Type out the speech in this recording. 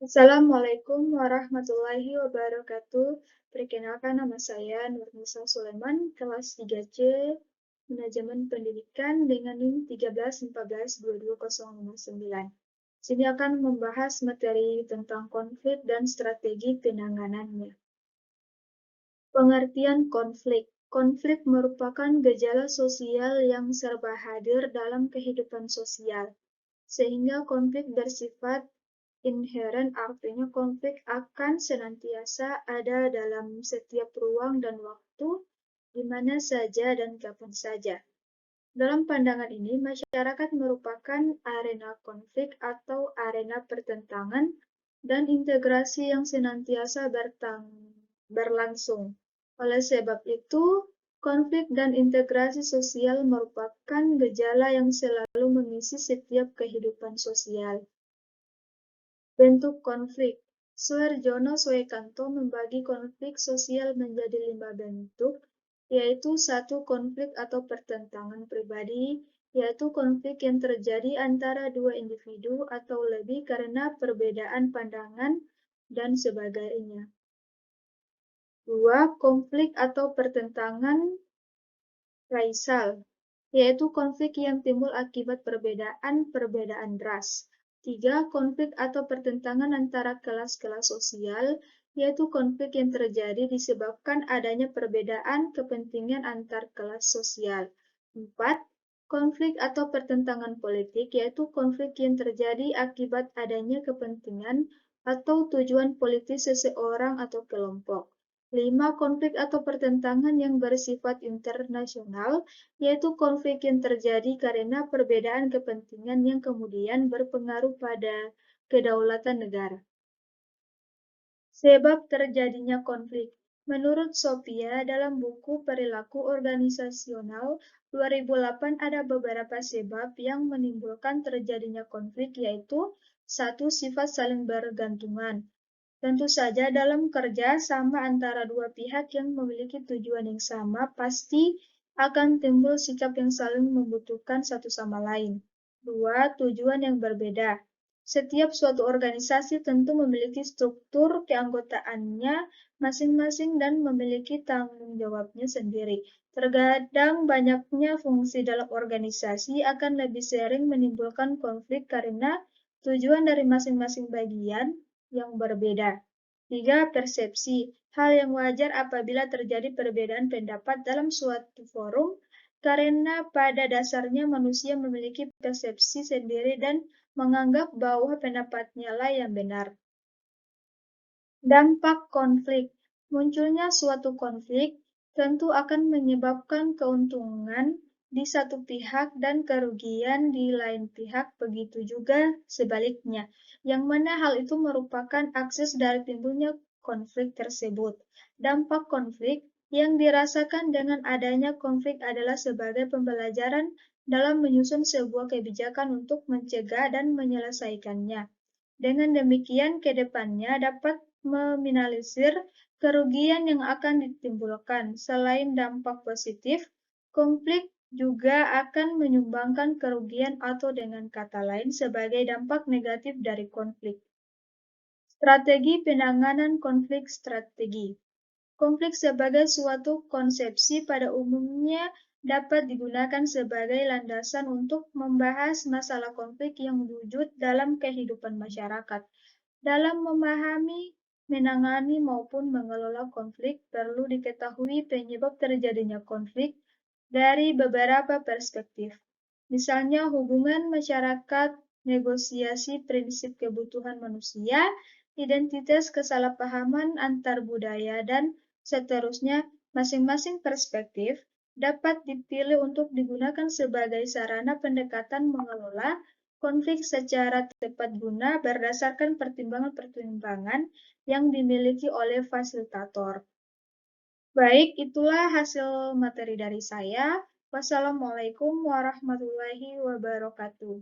Assalamualaikum warahmatullahi wabarakatuh. Perkenalkan nama saya Nurnisa Sulaiman, kelas 3C, Manajemen Pendidikan dengan NIM 13142209. Sini akan membahas materi tentang konflik dan strategi penanganannya. Pengertian konflik. Konflik merupakan gejala sosial yang serba hadir dalam kehidupan sosial, sehingga konflik bersifat inheren, artinya konflik akan senantiasa ada dalam setiap ruang dan waktu, di mana saja dan kapan saja. Dalam pandangan ini, masyarakat merupakan arena konflik atau arena pertentangan dan integrasi yang senantiasa berlangsung. Oleh sebab itu, konflik dan integrasi sosial merupakan gejala yang selalu mengisi setiap kehidupan sosial. Bentuk konflik. Suharjono Swekanto membagi konflik sosial menjadi 5 bentuk, yaitu 1. Konflik atau pertentangan pribadi, yaitu konflik yang terjadi antara dua individu atau lebih karena perbedaan pandangan dan sebagainya. 2. Konflik atau pertentangan racial, yaitu konflik yang timbul akibat perbedaan ras. 3. Konflik atau pertentangan antara kelas-kelas sosial, yaitu konflik yang terjadi disebabkan adanya perbedaan kepentingan antar kelas sosial. 4. Konflik atau pertentangan politik, yaitu konflik yang terjadi akibat adanya kepentingan atau tujuan politis seseorang atau kelompok. 5. Konflik atau pertentangan yang bersifat internasional, yaitu konflik yang terjadi karena perbedaan kepentingan yang kemudian berpengaruh pada kedaulatan negara. Sebab terjadinya konflik. Menurut Sophia, dalam buku Perilaku Organisasional 2008 ada beberapa sebab yang menimbulkan terjadinya konflik, yaitu 1. Sifat saling bergantungan. Tentu saja dalam kerja sama antara dua pihak yang memiliki tujuan yang sama, pasti akan timbul sikap yang saling membutuhkan satu sama lain. 2. Tujuan yang berbeda. Setiap suatu organisasi tentu memiliki struktur keanggotaannya masing-masing dan memiliki tanggung jawabnya sendiri. Terkadang banyaknya fungsi dalam organisasi akan lebih sering menimbulkan konflik karena tujuan dari masing-masing bagian yang berbeda. 3. Persepsi. Hal yang wajar apabila terjadi perbedaan pendapat dalam suatu forum, karena pada dasarnya manusia memiliki persepsi sendiri dan menganggap bahwa pendapatnya lah yang benar. Dampak konflik. Munculnya suatu konflik tentu akan menyebabkan keuntungan di satu pihak dan kerugian di lain pihak, begitu juga sebaliknya, yang mana hal itu merupakan akses dari timbulnya konflik tersebut. Dampak konflik yang dirasakan dengan adanya konflik adalah sebagai pembelajaran dalam menyusun sebuah kebijakan untuk mencegah dan menyelesaikannya. Dengan demikian, ke depannya dapat meminimalisir kerugian yang akan ditimbulkan. Selain dampak positif, konflik juga akan menyumbangkan kerugian atau dengan kata lain sebagai dampak negatif dari konflik. Strategi penanganan konflik. Strategi konflik sebagai suatu konsepsi pada umumnya dapat digunakan sebagai landasan untuk membahas masalah konflik yang wujud dalam kehidupan masyarakat. Dalam memahami, menangani maupun mengelola konflik, perlu diketahui penyebab terjadinya konflik dari beberapa perspektif. Misalnya hubungan masyarakat, negosiasi prinsip kebutuhan manusia, identitas kesalahpahaman antar budaya, dan seterusnya. Masing-masing perspektif dapat dipilih untuk digunakan sebagai sarana pendekatan mengelola konflik secara tepat guna berdasarkan pertimbangan-pertimbangan yang dimiliki oleh fasilitator. Baik, itulah hasil materi dari saya. Wassalamualaikum warahmatullahi wabarakatuh.